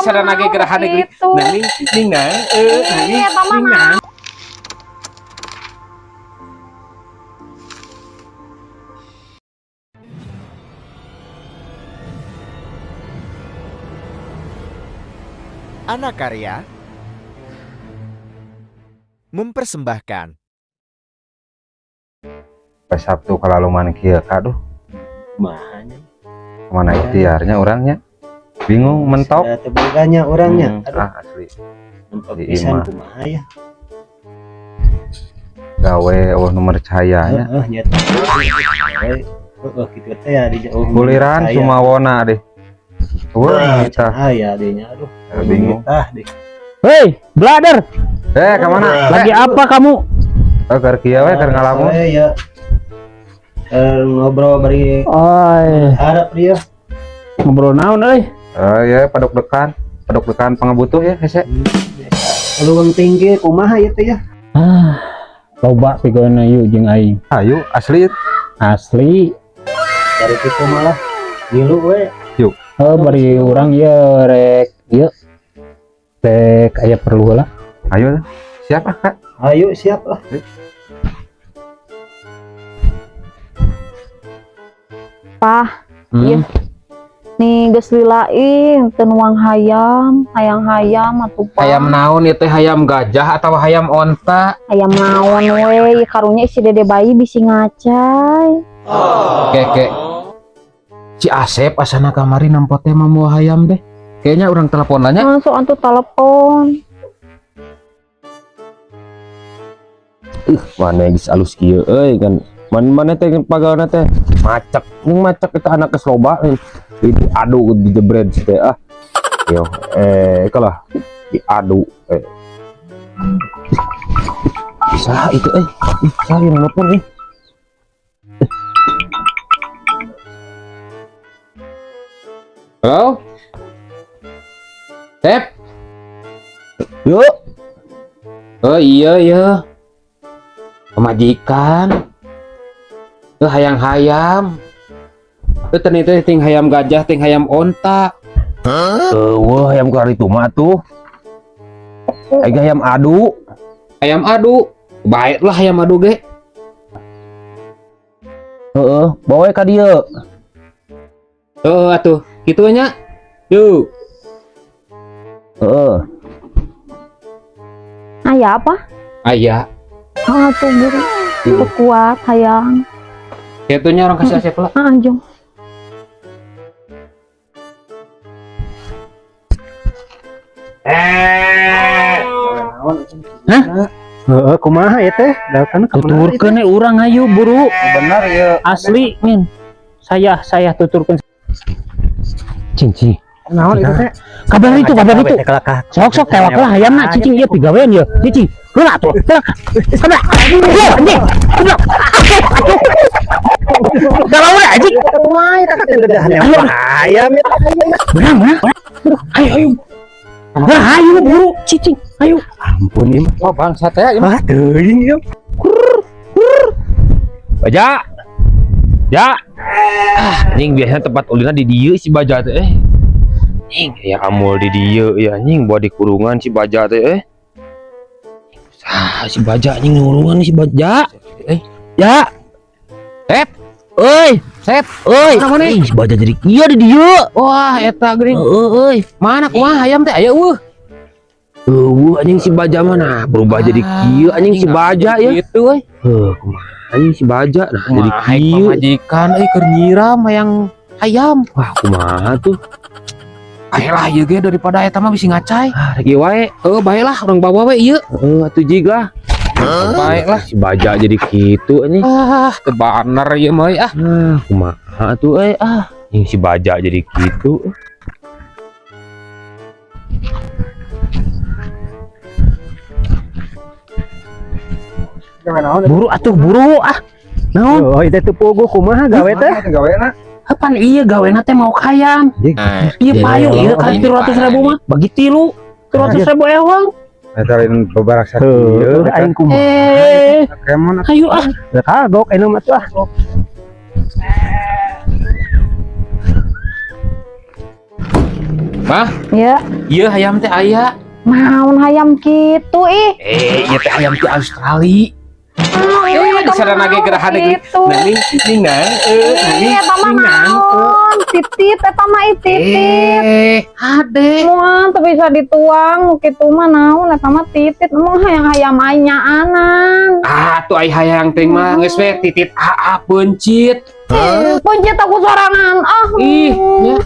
Sadar lagi gerahan negeri. Nang. Anak Karya mempersembahkan Pas Sabtu kalau lumayan kia kaduh Mahanya. mana ikhtiarnya orangnya bingung mentok Terbaganya orangnya. Aduh, asli mentok di pisan imah. kumaha ya. gawe nomor cahayanya Nyata. Gitu teh ya di jauh. kuliran cuma wona deh wah kita cahaya adanya. Aduh, bingung. deh. Hei, brother, kemana lagi apa kamu? keur kieu we keur ngalamun Ya. Ngobrol bari Oi, harap dia. ngobrol naon euy? ya padok dekan pangabutuh ya hese Luwung tinggi kumaha ya teh ya. Loba pikeun yuk jeung aing. ayo asli Asli, Dari kitu malah ngilu we. bari urang ye rek ieu. Rek aya perlu lah. ayo siapa kak Ayo siap lah. Pah, iya. Nih geus lilain tenuang hayam atuh Pah. Hayam naon ieu teh hayam gajah atau hayam onta? Hayam naon we, karunya isi dede bayi bisi ngacai. Keke. Si Asep asana kamari nampo teh mamu hayam deh. Kayaknya orang telepon nanya. Masuk antu telepon. Mana geus alus kieu euy kan. Mana teh pagaweana teh macak. Yang macak eta anak geus loba. Diadu dijebret teh Yo, kalah diadu Saha itu saha yang nelpon Halo? Sep? Yuk. Oh iya. Pemajikan. Hayam. Ternyata ting hayam gajah, ting hayam onta. Wah, ayam kari mah tuh. Ayam adu. Hayam adu. Baiklah hayam adu ge. Bawa ka dieu. Atuh, kitu nya. Yuk. Aya apa? Aya. Tuh buru. Itu kuat hayang. Kitunya orang kasih Asep lah. Anjung. Kumaha ya teh? Dakan Tuturkeun urang hayu buru. benar ya Asli min. Saya tuturkeun. Cing. Naon itu teh? Kabar itu. Sok tewak lah hayamna cicing ieu pigawean ieu. Cicing. Heula atuh. Sabar. Anjing. Kalau we anjing. Kumaha eta teh gedehan hayam eta. Benar. Ayo. Ayo buru cicing. Ayo. Ampun ieu. Oh bangsa teh ieu. Teuing ieu. Baja. Ya. Anjing biasanya tempat ulina di dieu si Baja teh. Anjing ya amul di dieu ya anjing buat di kurungan si Baja teh. Si Baja anjing kurungan si Baja. Ya. Sep. Euy, Sep. si Baja jadi kieu di dieu. Wah, eta geuning. Euy. Mana kumaha hayam teh aya Anjing si Baja mana berubah jadi kieu anjing si Baja ya. Gitu euy. Kumaha anjing si Baja nah jadi Kumaha kieu. pamajikan keur nyiram hayang hayam. Wah, kumaha tuh? Ayolah ieu ge daripada eta mah bisi ngacai. Rek ieu wae. Baiklah orang bawa we ieu. Atuh jig lah. Baiklah. Si Baja jadi kitu anjing. Teu bener ieu mah Kumaha tuh anjing si Baja jadi kitu. Buru atuh buru naon? Oh, itu teh pogo kumaha gawe teh? gaweana Kapan iya gawena teh mau hayam? Iya payung ieu kali 300.000 mah bagi 300.000 ewang. Netalin bebarak sakit Aing kumaha. kemon Ayo Kagok anu mah tuh. Mah? Ya, Iya hayam teh aya. naon hayam gitu ih. Iya teh hayam ti Australia. Di sana nage gerahan gitu. ningan Eta mah naon? Titit eta mah titit. Hade. Moal teu bisa dituang kitu mah naon eta mah titit. Emang hayang-hayam anyaanan. Tuh ai hayang teh mah geus we titit aa pencit. Pencet aku sorangan. Ih, ya.